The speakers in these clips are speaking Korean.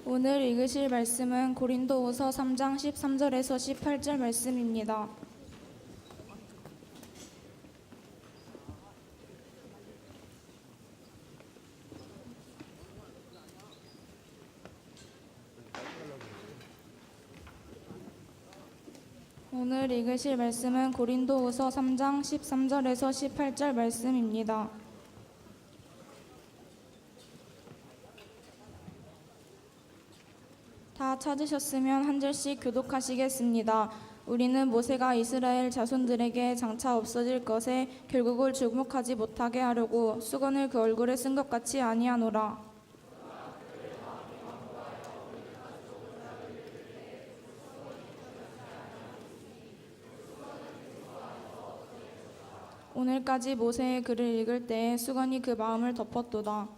오늘 읽으실 말씀은 고린도후서 3장 13절에서 18절 말씀입니다. 오늘 읽으실 말씀은 고린도후서 3장 13절에서 18절 말씀입니다. 다 찾으셨으면 한 절씩 교독하시겠습니다. 우리는 모세가 이스라엘 자손들에게 장차 없어질 것에 결국을 주목하지 못하게 하려고 수건을 그 얼굴에 쓴 것 같이 아니하노라. 오늘까지 모세의 글을 읽을 때에 수건이 그 마음을 덮었도다.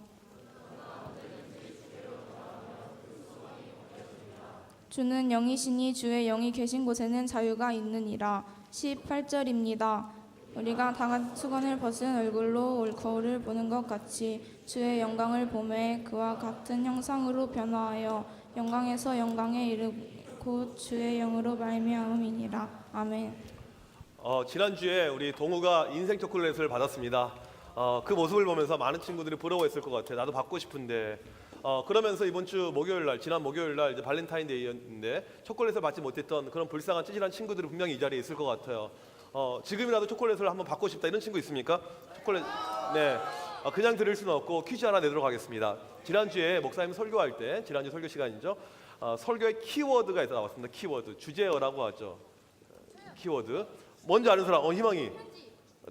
주는 영이시니 주의 영이 계신 곳에는 자유가 있느니라. 18절입니다. 우리가 다 수건을 벗은 얼굴로 거울을 보는 것 같이 주의 영광을 보매 그와 같은 형상으로 변화하여 영광에서 영광에 이르고 주의 영으로 말미암음이니라. 아멘. 지난주에 우리 동우가 인생 초콜릿을 받았습니다. 그 모습을 보면서 많은 친구들이 부러워했을 것 같아요. 나도 받고 싶은데. 그러면서 이번 주 목요일날, 지난 목요일날 이제 발렌타인데이였는데 초콜릿을 받지 못했던 그런 불쌍한 찌질한 친구들이 분명히 이 자리에 있을 것 같아요. 지금이라도 초콜릿을 한번 받고 싶다 이런 친구 있습니까? 초콜릿. 네. 그냥 드릴 수는 없고 퀴즈 하나 내도록 하겠습니다. 지난주에 목사님 설교할 때, 지난주 설교 시간이죠. 설교의 키워드가 나왔습니다. 키워드. 주제어라고 하죠. 키워드. 뭔지 아는 사람? 희망이.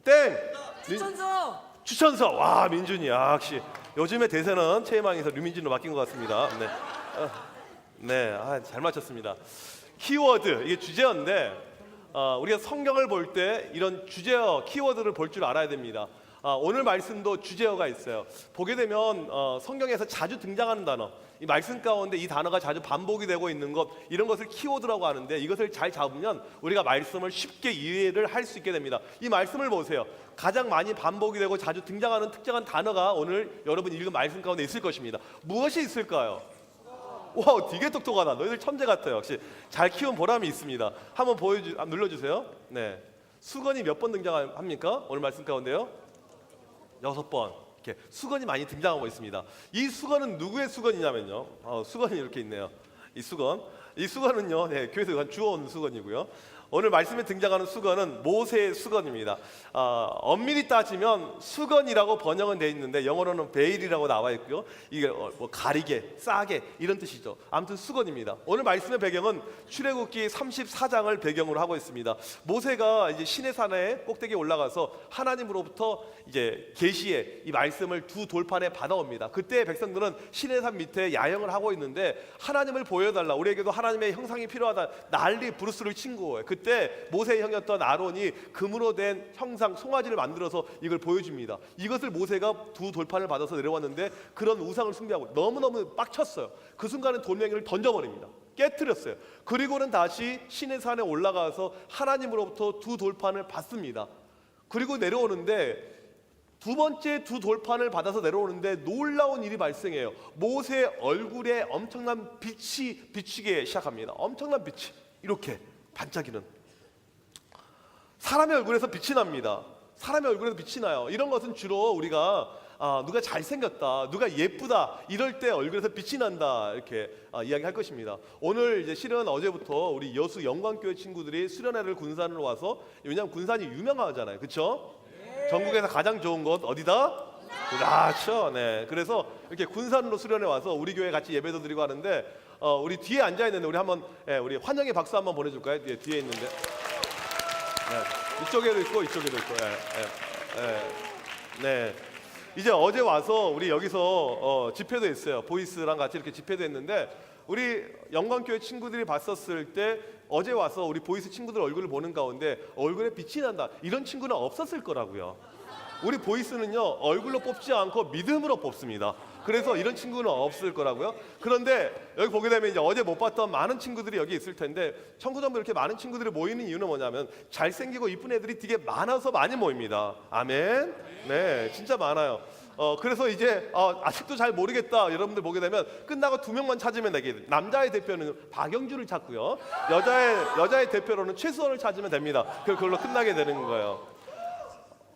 땡. 추천서. 추천서. 와, 민준이. 역시 요즘의 대세는 최희망에서 류민준으로 바뀐 것 같습니다. 네. 네. 잘 맞췄습니다. 키워드. 이게 주제어인데 우리가 성경을 볼 때 이런 주제어, 키워드를 볼 줄 알아야 됩니다. 오늘 말씀도 주제어가 있어요. 보게 되면 성경에서 자주 등장하는 단어, 이 말씀 가운데 이 단어가 자주 반복이 되고 있는 것, 이런 것을 키워드라고 하는데 이것을 잘 잡으면 우리가 말씀을 쉽게 이해를 할 수 있게 됩니다. 이 말씀을 보세요. 가장 많이 반복이 되고 자주 등장하는 특정한 단어가 오늘 여러분 읽은 말씀 가운데 있을 것입니다. 무엇이 있을까요? 와, 되게 똑똑하다. 너희들 천재 같아요. 역시 잘 키운 보람이 있습니다. 한번 눌러주세요. 네, 수건이 몇 번 등장합니까? 오늘 말씀 가운데요? 6번. 이렇게 수건이 많이 등장하고 있습니다. 이 수건은 누구의 수건이냐면요. 수건이 이렇게 있네요. 이 수건은요, 네, 교회에서 주워온 수건이고요. 오늘 말씀에 등장하는 수건은 모세의 수건입니다. 엄밀히 따지면 수건이라고 번역은 되어 있는데 영어로는 베일이라고 나와 있고요. 이게 뭐 가리개, 싸개 이런 뜻이죠. 아무튼 수건입니다. 오늘 말씀의 배경은 출애굽기 34장을 배경으로 하고 있습니다. 모세가 이제 시내산에 꼭대기에 올라가서 하나님으로부터 이제 계시의 이 말씀을 두 돌판에 받아옵니다. 그때 백성들은 시내산 밑에 야영을 하고 있는데 하나님을 보여달라, 우리에게도 하나님의 형상이 필요하다, 난리 부르스를 친 거예요. 그때 모세의 형이었던 아론이 금으로 된 형상 송아지를 만들어서 이걸 보여줍니다. 이것을 모세가 두 돌판을 받아서 내려왔는데 그런 우상을 숭배하고 너무너무 빡쳤어요. 그 순간에 돌멩이를 던져버립니다. 깨트렸어요. 그리고는 다시 시내산에 올라가서 하나님으로부터 두 돌판을 받습니다. 그리고 내려오는데 두 번째 두 돌판을 받아서 내려오는데 놀라운 일이 발생해요. 모세의 얼굴에 엄청난 빛이 비치기 시작합니다. 엄청난 빛이 이렇게 반짝이는, 사람의 얼굴에서 빛이 납니다. 사람의 얼굴에서 빛이 나요. 이런 것은 주로 우리가 누가 잘생겼다, 누가 예쁘다 이럴 때 얼굴에서 빛이 난다 이렇게 이야기할 것입니다. 오늘 이제 실은 어제부터 우리 여수 영광교회 친구들이 수련회를 군산으로 와서, 왜냐하면 군산이 유명하잖아요, 그렇죠? 전국에서 가장 좋은 곳 어디다? 그렇죠. 네. 그래서 이렇게 군산으로 수련회 와서 우리 교회 같이 예배도 드리고 하는데 우리 뒤에 앉아 있는데 우리 한번 우리 환영의 박수 한번 보내줄까요? 뒤에 있는데. 네. 이쪽에도 있고 이쪽에도 있고. 네. 이제 어제 와서 우리 여기서 집회도 했어요. 보이스랑 같이 이렇게 집회도 했는데 우리 영광교회 친구들이 봤었을 때 어제 와서 우리 보이스 친구들 얼굴을 보는 가운데 얼굴에 빛이 난다, 이런 친구는 없었을 거라고요. 우리 보이스는요, 얼굴로 뽑지 않고 믿음으로 뽑습니다. 그래서 이런 친구는 없을 거라고요. 그런데 여기 보게 되면 이제 어제 못 봤던 많은 친구들이 여기 있을 텐데, 청구전부 이렇게 많은 친구들이 모이는 이유는 뭐냐면 잘생기고 이쁜 애들이 되게 많아서 많이 모입니다. 아멘. 네, 진짜 많아요. 그래서 이제 아직도 잘 모르겠다 여러분들 보게 되면 끝나고 2명만 찾으면 되게 남자의 대표는 박영주를 찾고요. 여자의 대표로는 최수원을 찾으면 됩니다. 그걸로 끝나게 되는 거예요.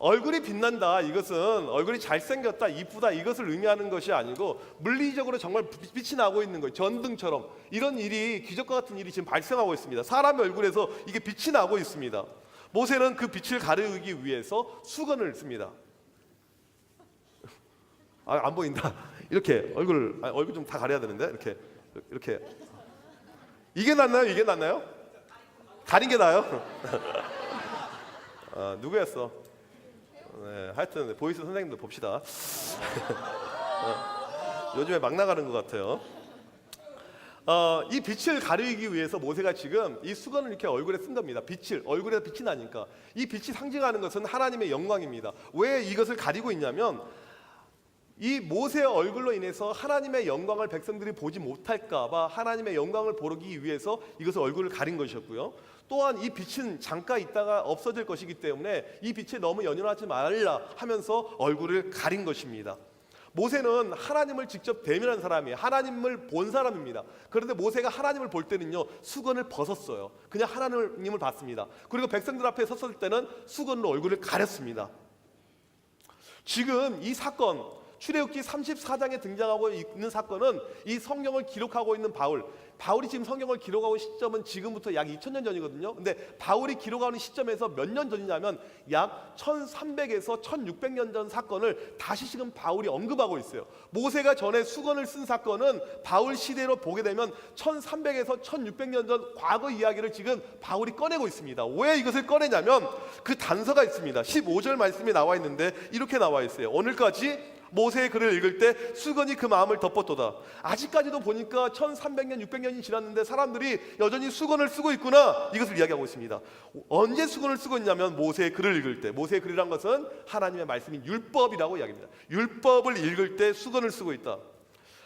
얼굴이 빛난다 이것은 얼굴이 잘생겼다 이쁘다 이것을 의미하는 것이 아니고 물리적으로 정말 빛이 나고 있는 거예요. 전등처럼 이런 일이 기적과 같은 일이 지금 발생하고 있습니다. 사람의 얼굴에서 이게 빛이 나고 있습니다. 모세는 그 빛을 가르기 위해서 수건을 씁니다. 안 보인다. 이렇게 얼굴 좀 다 가려야 되는데 이렇게 이게 낫나요? 이게 낫나요? 가린 게 나아요? 누구였어? 네, 하여튼 보이스 선생님들 봅시다. 요즘에 막 나가는 것 같아요. 이 빛을 가리기 위해서 모세가 지금 이 수건을 이렇게 얼굴에 쓴 겁니다. 얼굴에서 빛이 나니까 이 빛이 상징하는 것은 하나님의 영광입니다. 왜 이것을 가리고 있냐면 이 모세의 얼굴로 인해서 하나님의 영광을 백성들이 보지 못할까봐 하나님의 영광을 보기 위해서 이것을 얼굴을 가린 것이었고요. 또한 이 빛은 잠깐 있다가 없어질 것이기 때문에 이 빛에 너무 연연하지 말라 하면서 얼굴을 가린 것입니다. 모세는 하나님을 직접 대면한 사람이에요. 하나님을 본 사람입니다. 그런데 모세가 하나님을 볼 때는요 수건을 벗었어요. 그냥 하나님을 봤습니다. 그리고 백성들 앞에 섰을 때는 수건으로 얼굴을 가렸습니다. 지금 이 사건 출애굽기 34장에 등장하고 있는 사건은 이 성경을 기록하고 있는 바울이 지금 성경을 기록하고 있는 시점은 지금부터 약 2000년 전이거든요. 근데 바울이 기록하는 시점에서 몇 년 전이냐면 약 1300에서 1600년 전 사건을 다시 지금 바울이 언급하고 있어요. 모세가 전에 수건을 쓴 사건은 바울 시대로 보게 되면 1300에서 1600년 전 과거 이야기를 지금 바울이 꺼내고 있습니다. 왜 이것을 꺼내냐면 그 단서가 있습니다. 15절 말씀이 나와 있는데 이렇게 나와 있어요. 오늘까지 모세의 글을 읽을 때 수건이 그 마음을 덮었도다. 아직까지도 보니까 1300년 600년이 지났는데 사람들이 여전히 수건을 쓰고 있구나 이것을 이야기하고 있습니다. 언제 수건을 쓰고 있냐면 모세의 글을 읽을 때. 모세의 글이란 것은 하나님의 말씀인 율법이라고 이야기합니다. 율법을 읽을 때 수건을 쓰고 있다.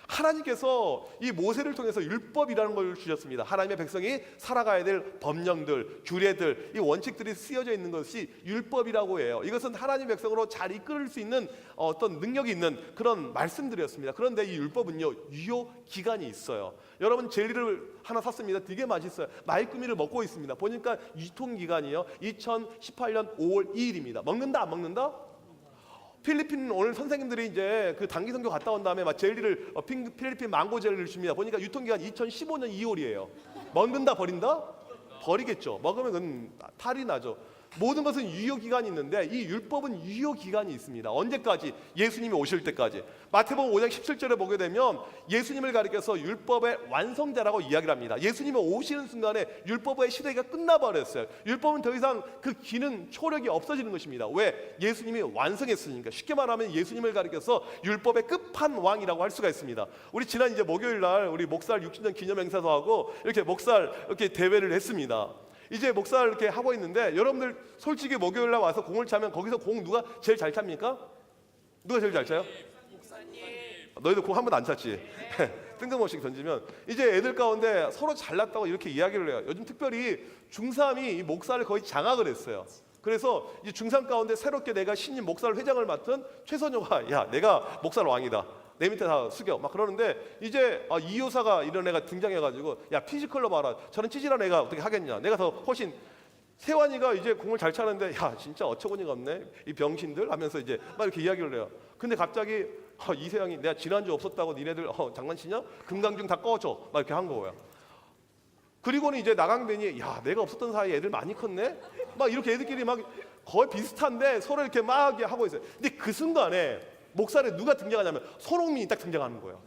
하나님께서 이 모세를 통해서 율법이라는 걸 주셨습니다. 하나님의 백성이 살아가야 될 법령들, 규례들, 이 원칙들이 쓰여져 있는 것이 율법이라고 해요. 이것은 하나님 백성으로 잘 이끌을 수 있는 어떤 능력이 있는 그런 말씀들이었습니다. 그런데 이 율법은요 유효 기간이 있어요. 여러분 젤리를 하나 샀습니다. 되게 맛있어요. 마이꾸미를 먹고 있습니다. 보니까 유통 기간이요 2018년 5월 2일입니다. 먹는다 안 먹는다? 필리핀 오늘 선생님들이 이제 그 단기 선교 갔다 온 다음에 막 젤리를 필리핀 망고 젤리를 줍니다. 보니까 유통기간 2015년 2월이에요. 먹는다 버린다? 버리겠죠. 먹으면 그건 탈이 나죠. 모든 것은 유효기간이 있는데 이 율법은 유효기간이 있습니다. 언제까지? 예수님이 오실 때까지. 마태복음 5장 17절에 보게 되면 예수님을 가리켜서 율법의 완성자라고 이야기를 합니다. 예수님이 오시는 순간에 율법의 시대가 끝나버렸어요. 율법은 더 이상 그 기능, 초력이 없어지는 것입니다. 왜? 예수님이 완성했으니까. 쉽게 말하면 예수님을 가리켜서 율법의 끝판왕이라고 할 수가 있습니다. 우리 지난 이제 목요일 날 우리 목살 60년 기념 행사도 하고 이렇게 목살 이렇게 대회를 했습니다. 이제 목사를 이렇게 하고 있는데 여러분들 솔직히 목요일 날 와서 공을 차면 거기서 공 누가 제일 잘 찹니까? 누가 제일 잘 차요? 목사님. 너희도 공 한 번도 안 찼지? 뜬금없이 던지면 이제 애들 가운데 서로 잘났다고 이렇게 이야기를 해요. 요즘 특별히 중3이 이 목사를 거의 장악을 했어요. 그래서 이제 중3 가운데 새롭게 내가 신임 목사를 회장을 맡은 최선효가 야 내가 목사를 왕이다. 내 밑에 다 숙여 막 그러는데 이제 이효사가 이런 애가 등장해가지고 야 피지컬로 봐라 저런 찌질한 애가 어떻게 하겠냐 내가 더 훨씬 세환이가 이제 공을 잘 차는데 야 진짜 어처구니가 없네 이 병신들 하면서 이제 막 이렇게 이야기를 해요. 근데 갑자기 이세영이 내가 지난주 없었다고 니네들 장난치냐 금강중 다 꺼줘 막 이렇게 한 거예요. 그리고는 이제 나강변이 야 내가 없었던 사이에 애들 많이 컸네 막 이렇게 애들끼리 막 거의 비슷한데 서로 이렇게 막 하고 있어요. 근데 그 순간에 목살에 누가 등장하냐면 손흥민이 딱 등장하는 거예요.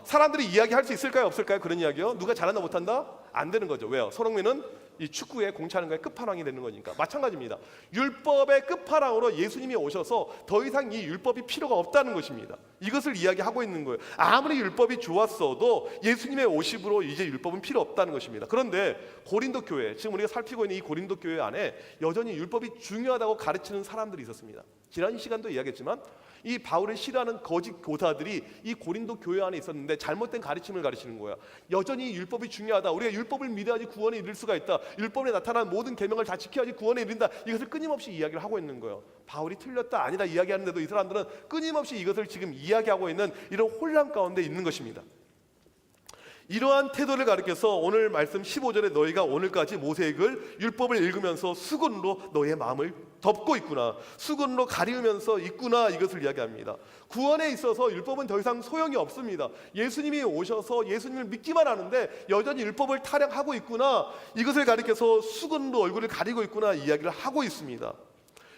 사람들이 이야기할 수 있을까요 없을까요? 그런 이야기요? 누가 잘한다 못한다? 안 되는 거죠. 왜요? 손흥민은 이 축구에 공차는 거에 끝판왕이 되는 거니까. 마찬가지입니다. 율법의 끝판왕으로 예수님이 오셔서 더 이상 이 율법이 필요가 없다는 것입니다. 이것을 이야기하고 있는 거예요. 아무리 율법이 좋았어도 예수님의 오심으로 이제 율법은 필요 없다는 것입니다. 그런데 고린도 교회, 지금 우리가 살피고 있는 이 고린도 교회 안에 여전히 율법이 중요하다고 가르치는 사람들이 있었습니다. 지난 시간도 이야기했지만 이 바울을 싫어하는 거짓 교사들이 이 고린도 교회 안에 있었는데 잘못된 가르침을 가르치는 거야. 여전히 율법이 중요하다. 우리가 율법을 믿어야지 구원에 이를 수가 있다. 율법에 나타난 모든 계명을 다 지켜야지 구원에 이른다. 이것을 끊임없이 이야기를 하고 있는 거예요. 바울이 틀렸다 아니다 이야기하는데도 이 사람들은 끊임없이 이것을 지금 이야기하고 있는 이런 혼란 가운데 있는 것입니다. 이러한 태도를 가리켜서 오늘 말씀 15절에 너희가 오늘까지 모세액을 율법을 읽으면서 수건으로 너의 마음을 덮고 있구나, 수건으로 가리우면서 있구나, 이것을 이야기합니다. 구원에 있어서 율법은 더 이상 소용이 없습니다. 예수님이 오셔서 예수님을 믿기만 하는데 여전히 율법을 타령하고 있구나, 이것을 가리켜서 수건으로 얼굴을 가리고 있구나 이야기를 하고 있습니다.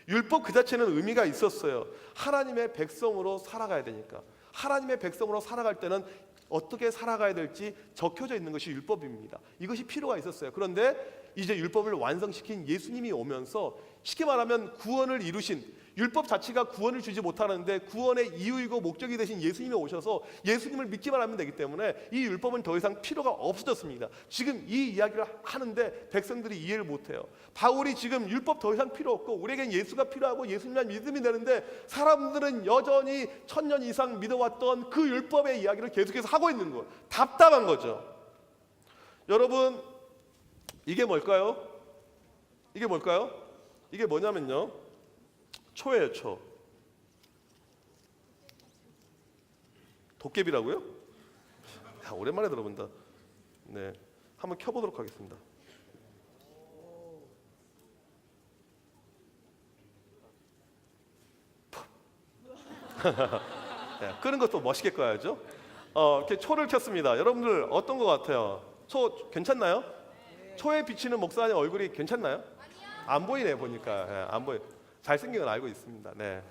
율법 그 자체는 의미가 있었어요. 하나님의 백성으로 살아가야 되니까. 하나님의 백성으로 살아갈 때는 어떻게 살아가야 될지 적혀져 있는 것이 율법입니다. 이것이 필요가 있었어요. 그런데 이제 율법을 완성시킨 예수님이 오면서 쉽게 말하면 구원을 이루신, 율법 자체가 구원을 주지 못하는데 구원의 이유이고 목적이 되신 예수님이 오셔서 예수님을 믿기만 하면 되기 때문에 이 율법은 더 이상 필요가 없어졌습니다. 지금 이 이야기를 하는데 백성들이 이해를 못해요. 바울이 지금 율법 더 이상 필요 없고 우리에겐 예수가 필요하고 예수님만 믿으면 되는데 사람들은 여전히 1000년 이상 믿어왔던 그 율법의 이야기를 계속해서 하고 있는 거예요. 답답한 거죠. 여러분, 이게 뭘까요? 이게 뭘까요? 이게 뭐냐면요, 초예요, 초. 도깨비라고요? 야, 오랜만에 들어본다. 네, 한번 켜보도록 하겠습니다. 네, 끄는 것도 멋있게 꺼야죠. 이렇게 초를 켰습니다. 여러분들 어떤 것 같아요? 초 괜찮나요? 초에 비치는 목사님 얼굴이 괜찮나요? 안 보이네 보니까. 네, 안 보여. 잘생긴 건 알고 있습니다. 네.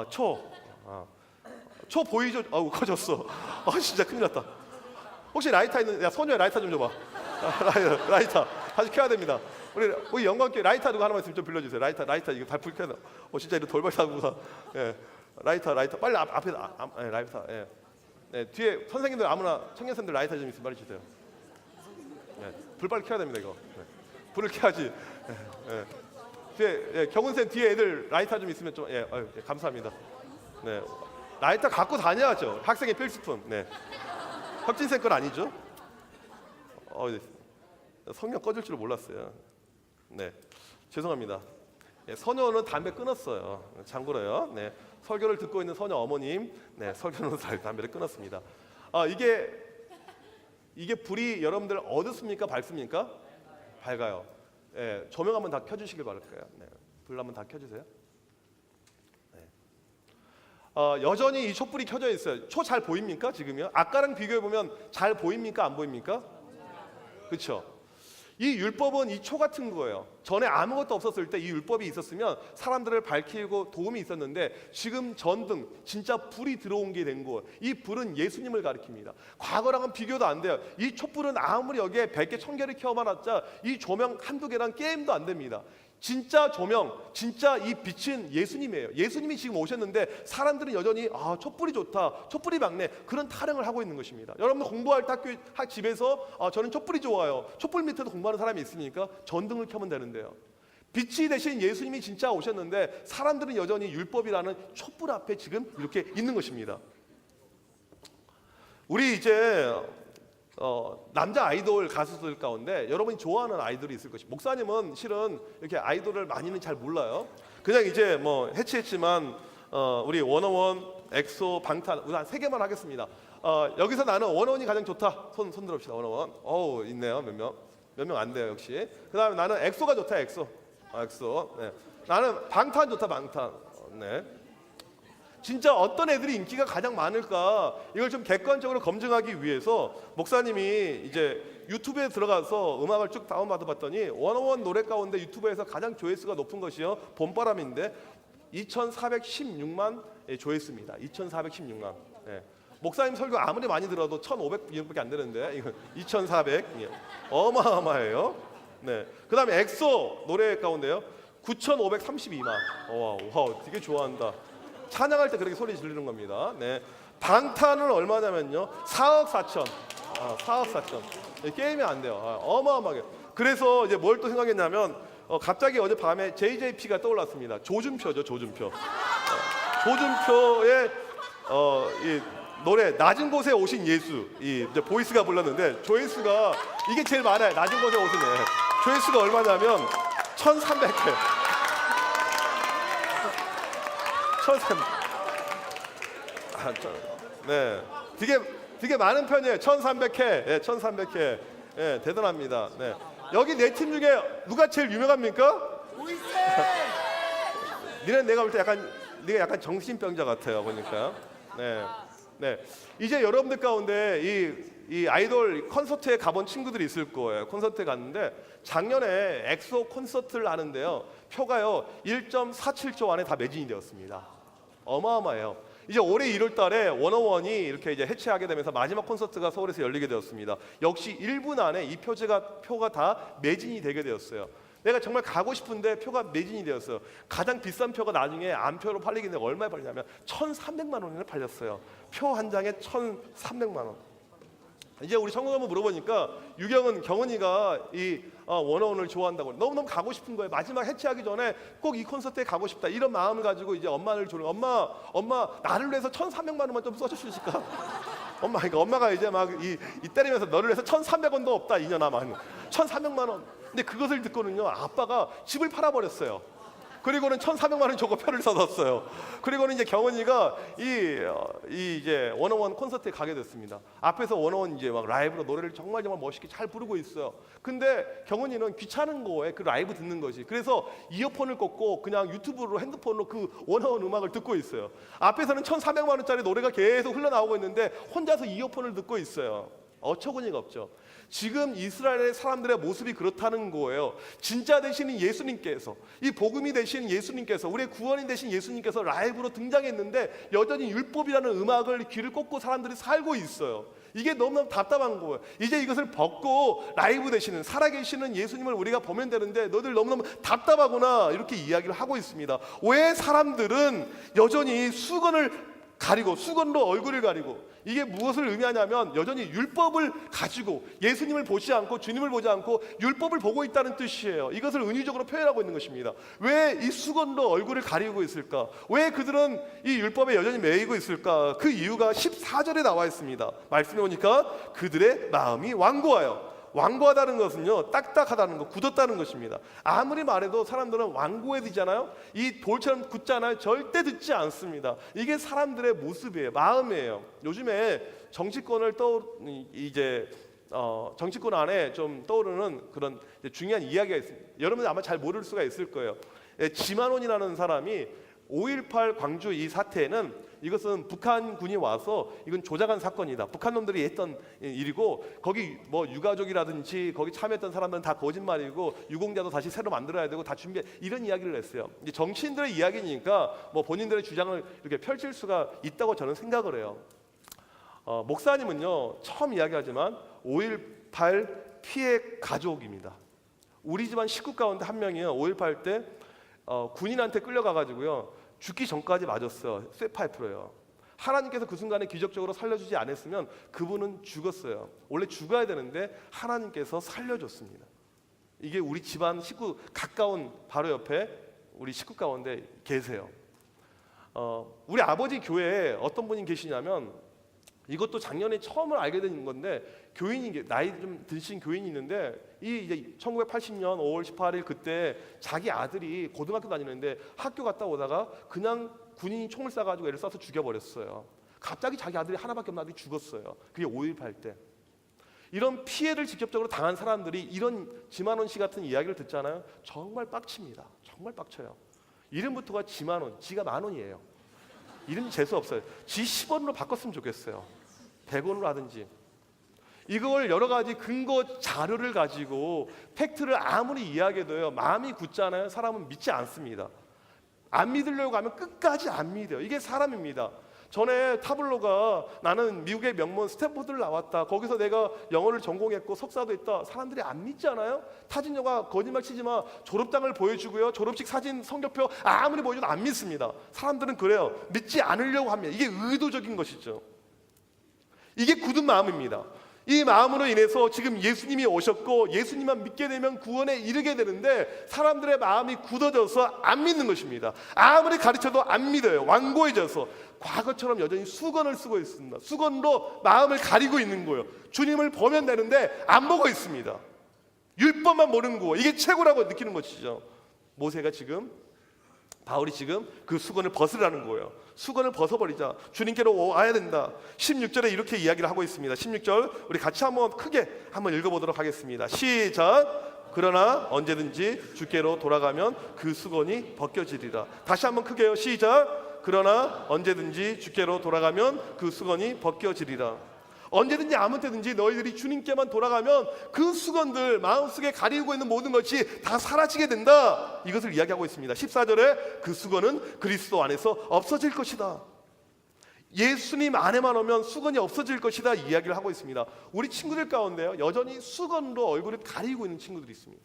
초 보이죠? 아우 커졌어. 진짜 큰일 났다. 혹시 라이터 있는? 야, 소녀 라이터 좀 줘봐. 라이터 다시 켜야 됩니다. 우리 영광교회 라이터 누가 하나만 있으면 좀 빌려주세요. 라이터 이거 다 불 켜서. 진짜 이거 돌발 사고가. 예. 라이터 빨리 앞에 라이터. 예. 네, 뒤에 선생님들 아무나 청년생들 라이터 좀 있으면 빨리 주세요. 네, 불 빨리 켜야 됩니다 이거. 네. 불을 켜야지. 예. 뒤에 경은쌤 뒤에 애들 라이터 좀 있으면 좀 감사합니다. 네, 라이터 갖고 다녀야죠. 학생의 필수품. 네, 혁진쌤 건 아니죠? 성경 꺼질 줄 몰랐어요. 네, 죄송합니다. 서녀는 담배 끊었어요. 참고로요. 네, 설교를 듣고 있는 서녀 어머님, 네, 설교는 담배를 끊었습니다. 이게 불이 여러분들 어둡습니까? 밝습니까? 밝아요. 예, 조명 한번 다 켜주시길 바랄게요. 네, 불 한번 다 켜주세요. 네. 여전히 이 촛불이 켜져 있어요. 초 잘 보입니까 지금요? 아까랑 비교해 보면 잘 보입니까 안 보입니까? 그렇죠. 이 율법은 이 초 같은 거예요. 전에 아무것도 없었을 때 이 율법이 있었으면 사람들을 밝히고 도움이 있었는데 지금 전등, 진짜 불이 들어온 게 된 거예요. 이 불은 예수님을 가리킵니다. 과거랑은 비교도 안 돼요. 이 촛불은 아무리 여기에 100개, 1000개를 켜봐놨자 이 조명 한두 개랑 게임도 안 됩니다. 진짜 조명, 진짜 이 빛은 예수님이에요. 예수님이 지금 오셨는데 사람들은 여전히 촛불이 좋다, 촛불이 막네, 그런 타령을 하고 있는 것입니다. 여러분 공부할 때 집에서 저는 촛불이 좋아요. 촛불 밑에도 공부하는 사람이 있으니까 전등을 켜면 되는데요. 빛이 되신 예수님이 진짜 오셨는데 사람들은 여전히 율법이라는 촛불 앞에 지금 이렇게 있는 것입니다. 우리 이제 남자 아이돌 가수들 가운데 여러분이 좋아하는 아이돌이 있을 것입니다. 목사님은 실은 이렇게 아이돌을 많이는 잘 몰라요. 그냥 이제 뭐 해치했지만 우리 워너원, 엑소, 방탄 우리 한 3개만 하겠습니다. 여기서 나는 워너원이 가장 좋다. 손 들읍시다. 워너원. 있네요. 몇 명 안 돼요 역시. 그다음에 나는 엑소가 좋다. 엑소. 네. 나는 방탄 좋다. 방탄. 네. 진짜 어떤 애들이 인기가 가장 많을까, 이걸 좀 객관적으로 검증하기 위해서 목사님이 이제 유튜브에 들어가서 음악을 쭉 다운받아 봤더니 워너원 노래 가운데 유튜브에서 가장 조회수가 높은 것이요 봄바람인데 2416만 조회수입니다. 2416만. 네. 목사님 설교 아무리 많이 들어도 1500밖에 안 되는데 이거 2400. 어마어마해요. 네. 그다음에 엑소 노래 가운데요 9532만. 와, 되게 좋아한다. 찬양할 때 그렇게 소리 지르는 겁니다. 네. 방탄은 얼마냐면요 4억 4천. 4억 4천. 게임이 안 돼요. 어마어마하게. 그래서 이제 뭘 또 생각했냐면 갑자기 어젯밤에 JJP가 떠올랐습니다. 조준표죠, 조준표. 조준표의 이 노래 낮은 곳에 오신 예수, 이 이제 보이스가 불렀는데 조회수가 이게 제일 많아요. 낮은 곳에 오신 조회수가 얼마냐면 1,300회. 1,300. 네, 되게 많은 편이에요. 1,300회, 예, 1,300회, 예, 대단합니다. 네, 여기 네 팀 중에 누가 제일 유명합니까? 니네 내가 볼 때 네가 약간 정신병자 같아요 보니까. 네, 네. 이제 여러분들 가운데 이 아이돌 콘서트에 가본 친구들이 있을 거예요. 콘서트에 갔는데 작년에 엑소 콘서트를 하는데요. 표가요 1.47조 안에 다 매진이 되었습니다. 어마어마해요. 이제 올해 1월달에 워너원이 이렇게 이제 해체하게 되면서 마지막 콘서트가 서울에서 열리게 되었습니다. 역시 1분 안에 이 표가 다 매진이 되게 되었어요. 내가 정말 가고 싶은데 표가 매진이 되었어요. 가장 비싼 표가 나중에 안표로 팔리게 되는데 얼마에 팔리냐면 1,300만 원이나 팔렸어요. 표 한 장에 1,300만 원. 이제 우리 청국 한번 물어보니까 유경은 경은이가 이 원어원을 좋아한다고 너무너무 가고 싶은 거예요. 마지막 해체하기 전에 꼭 이 콘서트에 가고 싶다 이런 마음을 가지고 이제 엄마를 조르 엄마 나를 위해서 1,300만 원만 좀 써주실까? 그러니까 엄마가 이제 막 이 때리면서 너를 위해서 1,300원도 없다 이년아 막 1,300만 원. 근데 그것을 듣고는요 아빠가 집을 팔아버렸어요. 그리고는 1,400만 원 주고 표를 사뒀어요. 그리고는 이제 경은이가 이제 원어원 콘서트에 가게 됐습니다. 앞에서 원어원 이제 막 라이브로 노래를 정말 멋있게 잘 부르고 있어요. 근데 경은이는 귀찮은 거에 그 라이브 듣는 것이. 그래서 이어폰을 꽂고 그냥 유튜브로 핸드폰으로 그 원어원 음악을 듣고 있어요. 앞에서는 1,400만 원짜리 노래가 계속 흘러나오고 있는데 혼자서 이어폰을 듣고 있어요. 어처구니가 없죠. 지금 이스라엘의 사람들의 모습이 그렇다는 거예요. 진짜 되시는 예수님께서, 이 복음이 되신 예수님께서, 우리의 구원이 되신 예수님께서 라이브로 등장했는데 여전히 율법이라는 음악을 귀를 꽂고 사람들이 살고 있어요. 이게 너무너무 답답한 거예요. 이제 이것을 벗고 라이브 되시는 살아계시는 예수님을 우리가 보면 되는데 너희들 너무너무 답답하구나 이렇게 이야기를 하고 있습니다. 왜 사람들은 여전히 수건으로 얼굴을 가리고 이게 무엇을 의미하냐면 여전히 율법을 가지고 예수님을 보지 않고 주님을 보지 않고 율법을 보고 있다는 뜻이에요. 이것을 은유적으로 표현하고 있는 것입니다. 왜 이 수건으로 얼굴을 가리고 있을까? 왜 그들은 이 율법에 여전히 매이고 있을까? 그 이유가 14절에 나와 있습니다. 말씀해 보니까 그들의 마음이 완고하여. 완고하다는 것은요 딱딱하다는 것, 굳었다는 것입니다. 아무리 말해도 사람들은 완고해지잖아요. 이 돌처럼 굳잖아요. 절대 듣지 않습니다. 이게 사람들의 모습이에요, 마음이에요. 요즘에 정치권 안에 좀 떠오르는 그런 중요한 이야기가 있습니다. 여러분들 아마 잘 모를 수가 있을 거예요. 지만원이라는 사람이 5.18 광주 이 사태에는 이것은 북한군이 와서 이건 조작한 사건이다. 북한 놈들이 했던 일이고 거기 뭐 유가족이라든지 거기 참여했던 사람들은 다 거짓말이고 유공자도 다시 새로 만들어야 되고 다 준비해 이런 이야기를 했어요. 이제 정치인들의 이야기니까 뭐 본인들의 주장을 이렇게 펼칠 수가 있다고 저는 생각을 해요. 목사님은요 처음 이야기하지만 5.18 피해 가족입니다. 우리 집안 식구 가운데 한 명이요 5.18 때 군인한테 끌려가가지고요 죽기 전까지 맞았어요. 쇠파이프로요. 하나님께서 그 순간에 기적적으로 살려주지 않았으면 그분은 죽었어요. 원래 죽어야 되는데 하나님께서 살려줬습니다. 이게 우리 집안 식구 가까운 바로 옆에 우리 식구 가운데 계세요. 우리 아버지 교회에 어떤 분이 계시냐면 이것도 작년에 처음을 알게 된 건데 나이 좀 드신 교인이 있는데 이제 1980년 5월 18일 그때 자기 아들이 고등학교 다니는데 학교 갔다 오다가 그냥 군인이 총을 쏴가지고 애를 쏴서 죽여버렸어요. 갑자기 자기 아들이 하나밖에 없는 아들이 죽었어요. 그게 5.18 때. 이런 피해를 직접적으로 당한 사람들이 이런 지만원 씨 같은 이야기를 듣잖아요. 정말 빡칩니다. 정말 빡쳐요. 이름부터가 지만원, 지가 만원이에요. 이름 재수 없어요. 지 10원으로 바꿨으면 좋겠어요. 100원으로 하든지. 이걸 여러 가지 근거 자료를 가지고 팩트를 아무리 이야기해도요 마음이 굳잖아요. 사람은 믿지 않습니다. 안 믿으려고 하면 끝까지 안 믿어요. 이게 사람입니다. 전에 타블로가 나는 미국의 명문 스탠포드를 나왔다. 거기서 내가 영어를 전공했고 석사도 했다. 사람들이 안 믿잖아요. 타진녀가 거짓말 치지 마. 졸업장을 보여주고요. 졸업식 사진 성적표 아무리 보여줘도 안 믿습니다. 사람들은 그래요. 믿지 않으려고 합니다. 이게 의도적인 것이죠. 이게 굳은 마음입니다. 이 마음으로 인해서 지금 예수님이 오셨고 예수님만 믿게 되면 구원에 이르게 되는데 사람들의 마음이 굳어져서 안 믿는 것입니다. 아무리 가르쳐도 안 믿어요. 완고해져서 과거처럼 여전히 수건을 쓰고 있습니다. 수건으로 마음을 가리고 있는 거예요. 주님을 보면 되는데 안 보고 있습니다. 율법만 모르는 거, 이게 최고라고 느끼는 것이죠. 모세가 지금, 바울이 지금 그 수건을 벗으라는 거예요. 수건을 벗어버리자. 주님께로 와야 된다. 16절에 이렇게 이야기를 하고 있습니다. 16절 우리 같이 한번 크게 한번 읽어보도록 하겠습니다. 시작. 그러나 언제든지 주께로 돌아가면 그 수건이 벗겨지리라. 다시 한번 크게요. 시작. 그러나 언제든지 주께로 돌아가면 그 수건이 벗겨지리라. 언제든지 아무 때든지 너희들이 주님께만 돌아가면 그 수건들, 마음속에 가리고 있는 모든 것이 다 사라지게 된다. 이것을 이야기하고 있습니다. 14절에 그 수건은 그리스도 안에서 없어질 것이다. 예수님 안에만 오면 수건이 없어질 것이다 이야기를 하고 있습니다. 우리 친구들 가운데요, 여전히 수건으로 얼굴을 가리고 있는 친구들이 있습니다.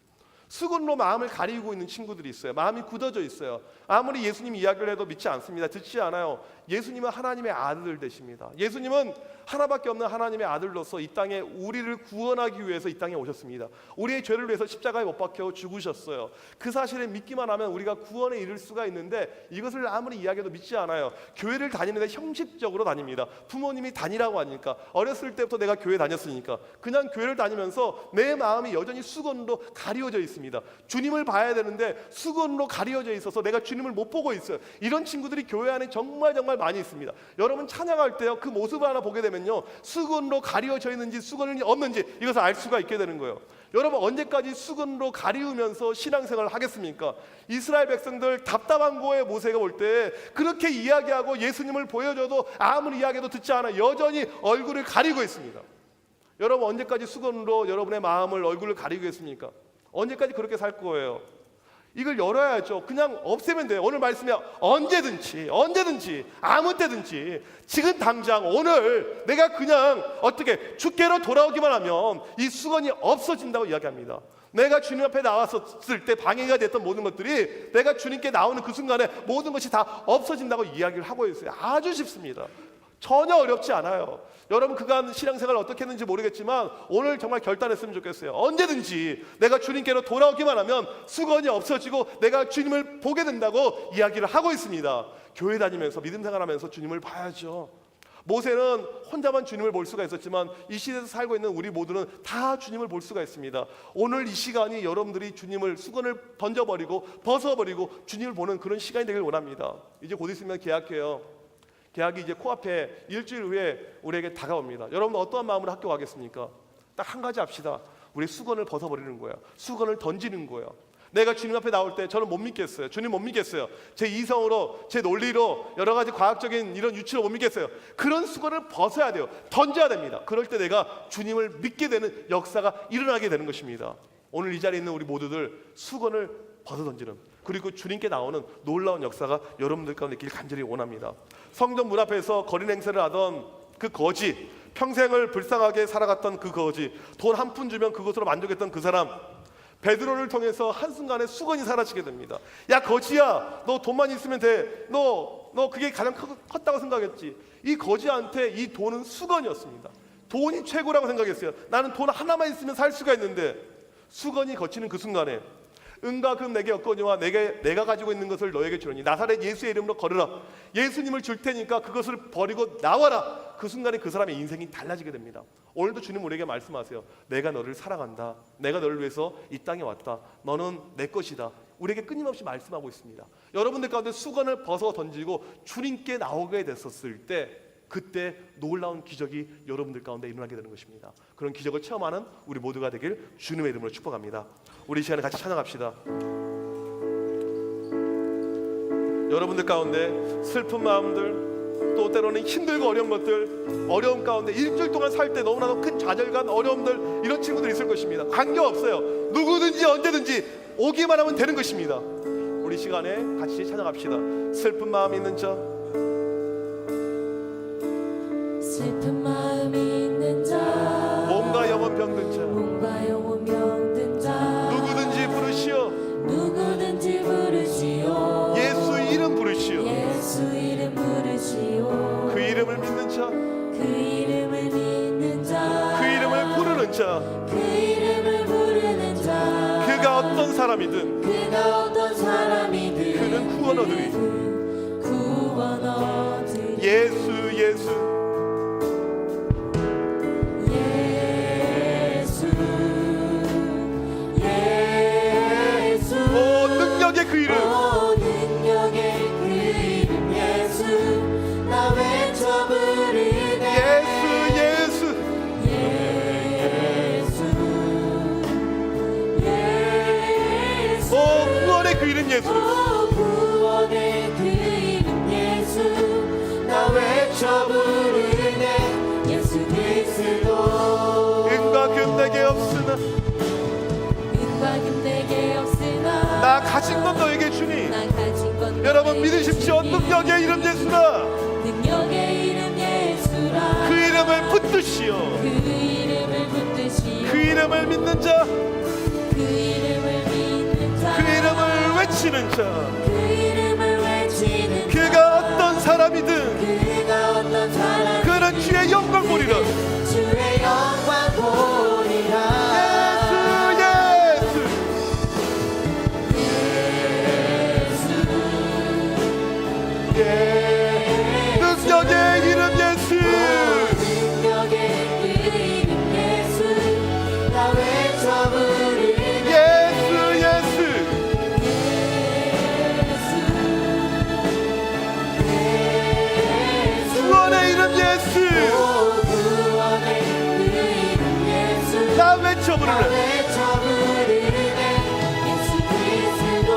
수건으로 마음을 가리고 있는 친구들이 있어요. 마음이 굳어져 있어요. 아무리 예수님 이야기를 해도 믿지 않습니다. 듣지 않아요. 예수님은 하나님의 아들 되십니다. 예수님은 하나밖에 없는 하나님의 아들로서 이 땅에 우리를 구원하기 위해서 이 땅에 오셨습니다. 우리의 죄를 위해서 십자가에 못 박혀 죽으셨어요. 그 사실을 믿기만 하면 우리가 구원에 이를 수가 있는데 이것을 아무리 이야기해도 믿지 않아요. 교회를 다니는데 형식적으로 다닙니다. 부모님이 다니라고 하니까, 어렸을 때부터 내가 교회 다녔으니까 그냥 교회를 다니면서 내 마음이 여전히 수건으로 가려져 있습니다. 주님을 봐야 되는데 수건으로 가려져 있어서 내가 주님을 못 보고 있어요. 이런 친구들이 교회 안에 정말 많이 있습니다. 여러분 찬양할 때요, 그 모습을 하나 보게 되면요, 수건으로 가려져 있는지 수건이 없는지 이것을 알 수가 있게 되는 거예요. 여러분 언제까지 수건으로 가리우면서 신앙생활을 하겠습니까? 이스라엘 백성들 답답한 거에 모세가 볼 때 그렇게 이야기하고 예수님을 보여줘도 아무리 이야기해도 듣지 않아 여전히 얼굴을 가리고 있습니다. 여러분 언제까지 수건으로 여러분의 마음을, 얼굴을 가리겠습니까? 언제까지 그렇게 살 거예요? 이걸 열어야죠. 그냥 없애면 돼요. 오늘 말씀이 언제든지 아무 때든지 지금 당장 오늘 내가 그냥 어떻게 주께로 돌아오기만 하면 이 수건이 없어진다고 이야기합니다. 내가 주님 앞에 나왔을 때 방해가 됐던 모든 것들이 내가 주님께 나오는 그 순간에 모든 것이 다 없어진다고 이야기를 하고 있어요. 아주 쉽습니다. 전혀 어렵지 않아요. 여러분 그간 신앙생활 어떻게 했는지 모르겠지만 오늘 정말 결단했으면 좋겠어요. 언제든지 내가 주님께로 돌아오기만 하면 수건이 없어지고 내가 주님을 보게 된다고 이야기를 하고 있습니다. 교회 다니면서 믿음 생활하면서 주님을 봐야죠. 모세는 혼자만 주님을 볼 수가 있었지만 이 시대에서 살고 있는 우리 모두는 다 주님을 볼 수가 있습니다. 오늘 이 시간이 여러분들이 주님을, 수건을 던져버리고 벗어버리고 주님을 보는 그런 시간이 되길 원합니다. 이제 곧 있으면 개학해요. 개학이 이제 코앞에 일주일 후에 우리에게 다가옵니다. 여러분 어떠한 마음으로 학교 가겠습니까? 딱 한 가지 합시다. 우리 수건을 벗어버리는 거예요. 수건을 던지는 거예요. 내가 주님 앞에 나올 때 저는 못 믿겠어요. 주님 못 믿겠어요. 제 이성으로, 제 논리로, 여러 가지 과학적인 이런 유치로 못 믿겠어요. 그런 수건을 벗어야 돼요. 던져야 됩니다. 그럴 때 내가 주님을 믿게 되는 역사가 일어나게 되는 것입니다. 오늘 이 자리에 있는 우리 모두들 수건을 벗어 던지는, 그리고 주님께 나오는 놀라운 역사가 여러분들 가운데 있길 간절히 원합니다. 성전 문 앞에서 거리 행세를 하던 그 거지, 평생을 불쌍하게 살아갔던 그 거지, 돈 한 푼 주면 그것으로 만족했던 그 사람, 베드로를 통해서 한순간에 수건이 사라지게 됩니다. 야 거지야, 너 돈만 있으면 돼. 너 그게 가장 컸다고 생각했지. 이 거지한테 이 돈은 수건이었습니다. 돈이 최고라고 생각했어요. 나는 돈 하나만 있으면 살 수가 있는데, 수건이 거치는 그 순간에 은과 금 내게 얻거니와 내가 가지고 있는 것을 너에게 주노니 나사렛 예수의 이름으로 걸으라. 예수님을 줄 테니까 그것을 버리고 나와라. 그 순간에 그 사람의 인생이 달라지게 됩니다. 오늘도 주님 우리에게 말씀하세요. 내가 너를 사랑한다. 내가 너를 위해서 이 땅에 왔다. 너는 내 것이다. 우리에게 끊임없이 말씀하고 있습니다. 여러분들 가운데 수건을 벗어 던지고 주님께 나오게 됐었을 때, 그때 놀라운 기적이 여러분들 가운데 일어나게 되는 것입니다. 그런 기적을 체험하는 우리 모두가 되길 주님의 이름으로 축복합니다. 우리 이 시간에 같이 찬양합시다. 여러분들 가운데 슬픈 마음들, 또 때로는 힘들고 어려운 것들, 어려움 가운데 일주일 동안 살 때 너무나도 큰 좌절감, 어려움들, 이런 친구들이 있을 것입니다. 관계없어요. 누구든지 언제든지 오기만 하면 되는 것입니다. 우리 시간에 같이 찬양합시다. 슬픈 마음이 있는 자, 슬픈 마음이 있는 자, 몸과 영혼 병든 자, 몸과 영혼 병든 자, 누구든지 부르시오. 누구든지 부르시오. 예수 이름 부르시오. 예수 이름 부르시오. 그 이름을 믿는 자, 그 이름을 믿는 자, 그 이름을 자, 그 이름을 부르는 자 그가 어떤 사람이든 그가 어떤 사람이든 그는 구원 얻으리. 구원 얻으리 예수 예수 예수 예수 오 능력의 그 이름 오 능력의 그 이름 예수 나 외쳐 부르네 예수 예수 예수 오 구원의 그 이름 예수 오 구원의 그 이름 예수 나 외쳐 부르네 예수 그리스도 은과 금 내게 없으나 은과 금 내게 없으나 나 가진 건 너에게 주니 나 가진 건 여러분 너에게 믿으십시오. 주니. 능력의 이름 예수라 능력의 이름 예수라 그 이름을 붙드시오. 그 이름을 붙드시오 그 이름을 믿는 자, 그 이름을 믿는 자 그 이름을 외치는 자, 그 이름을 외치는 자 그가 어떤 사람이든 그가 어떤 사람 그는 주의 영광 보리라. 주의 영광 보리라 예수 능력의 이름 예수 능력의 그 이름 예수 나 외쳐 부르네 예수 구원의 이름 예수 오 구원의 그 이름 예수 나 외쳐 부르네. 외쳐 부르네 예수 그리스도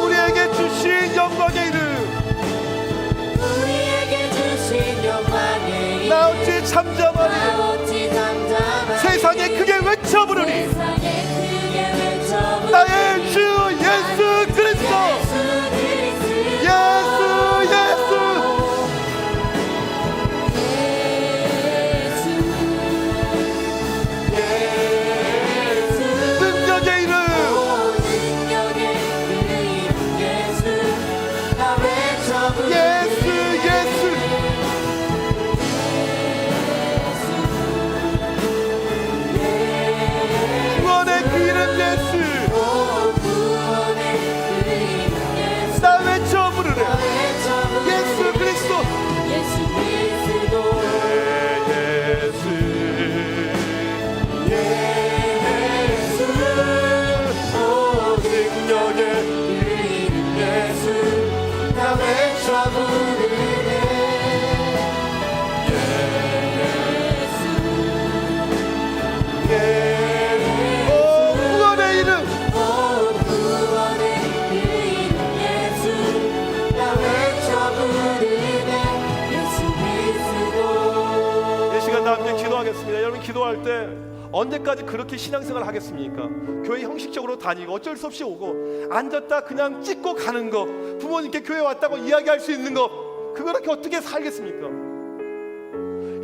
우리에게 주신 영광의 이름 우리에게 주신 영광의 이름 나 어찌 잠잠하리 나 어찌 잠잠하리 세상에 크게 외쳐 부르니 세상에 크게 외쳐 부르니 나의 주 예수 그리스도 예수 능력의 이름 예수 구원의 그 이름 예수 나 외쳐 부르네 예수 그리스도 오 구원의 이름 이 시간 다 함께 기도하겠습니다. 여러분 기도할 때 언제까지 그렇게 신앙생활을 하겠습니까? 교회 형식적으로 다니고 어쩔 수 없이 오고 앉았다 그냥 찍고 가는 거, 부모님께 교회 왔다고 이야기할 수 있는 거, 그렇게 어떻게 살겠습니까?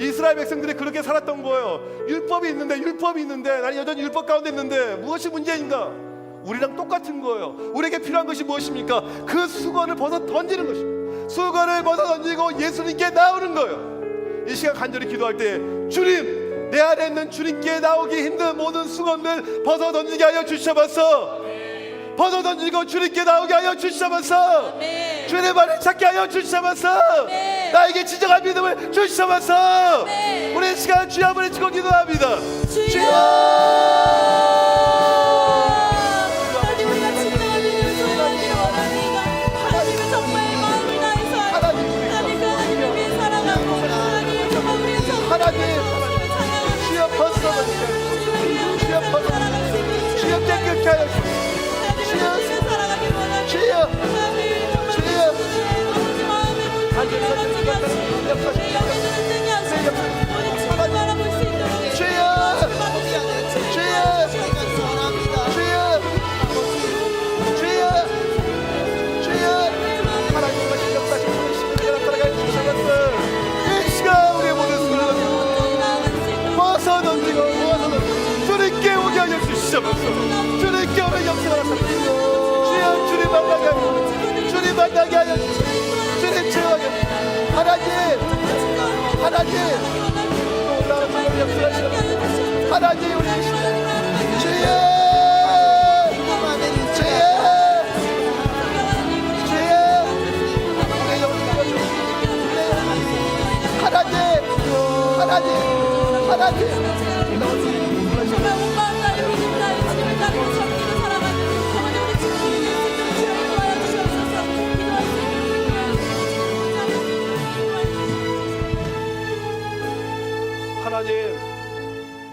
이스라엘 백성들이 그렇게 살았던 거예요. 율법이 있는데 나는 여전히 율법 가운데 있는데 무엇이 문제인가? 우리랑 똑같은 거예요. 우리에게 필요한 것이 무엇입니까? 그 수건을 벗어 던지는 것입니다. 수건을 벗어 던지고 예수님께 나오는 거예요. 이 시간 간절히 기도할 때 주님, 내 안에 있는 주님께 나오기 힘든 모든 수건들 벗어 던지게 하여 주시옵소서. 벗어 던지고 주님께 나오게 하여 주시옵소서. 주님 안에 찾게 하여 주시옵소서. 나에게 진정한 믿음을 주시옵소서. 우리 이 시간 주여 한번 외치고 기도합니다. 주여. 하나님 우리가 진정한 믿음을 소유하기를 원합니다. 하나님을 정말 마음을 다해서 하나님 그 하나님을 위해 살아가고 하나님 정말 우리가 정말 하나님, 찬양하는 주여 벗어 던지게 주여 벗어 던지게 주여 깨끗게 하여 주여 하나님을 살아가길 원합니다. 주여 하나님 정말 주여 아버지 마음에 물들여 던지게 하시고 내 영혼을 흔들게 하시고 우리 주를 바라볼 수 있도록 주여 주여 주여 주여 하나님과 신격다시 보내시는 나타나게 주셔서 이 시간 우리의 모든 수고를 벗어 던지고 주님께 오게 하여 주시옵소서. 주님께 오는 역사가 나타나시고 주여 주님 만나게 하여 주님 만나게 하여 주님 채워하여 하나님 또 올라오는 역사가 하나님 우리 주의 하나님 정말 온 마음 다하고 믿음다하여 주님을 따르고 섬기고 살아가는 정말 우리 주님의 예수님을 주여 인도하여 주시옵소서. 기도할 수 있는 하나님,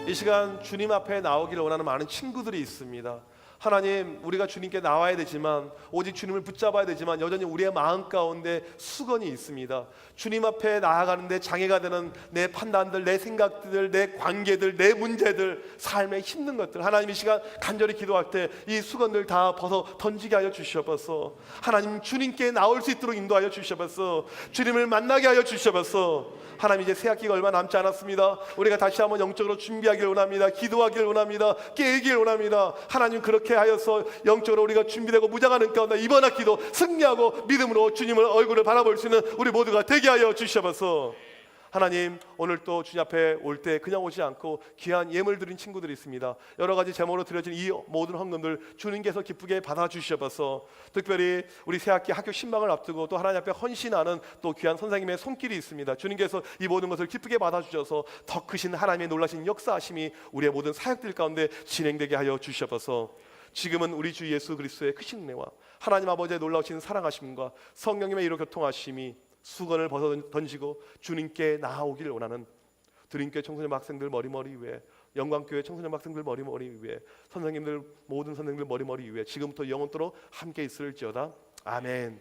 이 시간 주님 앞에 나오기를 원하는 많은 친구들이 있습니다. 하나님, 우리가 주님께 나와야 되지만, 오직 주님을 붙잡아야 되지만 여전히 우리의 마음 가운데 수건이 있습니다. 주님 앞에 나아가는데 장애가 되는 내 판단들, 내 생각들, 내 관계들, 내 문제들, 삶에 힘든 것들, 하나님 이 시간 간절히 기도할 때 이 수건들 다 벗어 던지게 하여 주시옵소서. 하나님, 주님께 나올 수 있도록 인도하여 주시옵소서. 주님을 만나게 하여 주시옵소서. 하나님, 이제 새 학기가 얼마 남지 않았습니다. 우리가 다시 한번 영적으로 준비하기를 원합니다. 기도하기를 원합니다. 깨기를 원합니다. 하나님, 그렇게 하여서 영적으로 우리가 준비되고 무장하는 가운데 이번 학기도 승리하고 믿음으로 주님을 얼굴을 바라볼 수 있는 우리 모두가 되게 하여 주시옵소서. 하나님, 오늘 또 주님 앞에 올 때 그냥 오지 않고 귀한 예물 드린 친구들이 있습니다. 여러 가지 제목으로 드려진 이 모든 헌금들 주님께서 기쁘게 받아주시옵소서. 특별히 우리 새학기 학교 신방을 앞두고 또 하나님 앞에 헌신하는 또 귀한 선생님의 손길이 있습니다. 주님께서 이 모든 것을 기쁘게 받아주셔서 더 크신 하나님의 놀라신 역사하심이 우리의 모든 사역들 가운데 진행되게 하여 주시옵소서. 지금은 우리 주 예수 그리스도의 크신 은혜와 하나님 아버지의 놀라우신 사랑하심과 성령님의 이로 교통하심이 수건을 벗어 던지고 주님께 나아오기를 원하는 드림교회 청소년 학생들 머리머리 위에, 영광교회 청소년 학생들 머리머리 위에, 선생님들 모든 선생님들 머리머리 위에 지금부터 영원토록 함께 있을지어다. 아멘.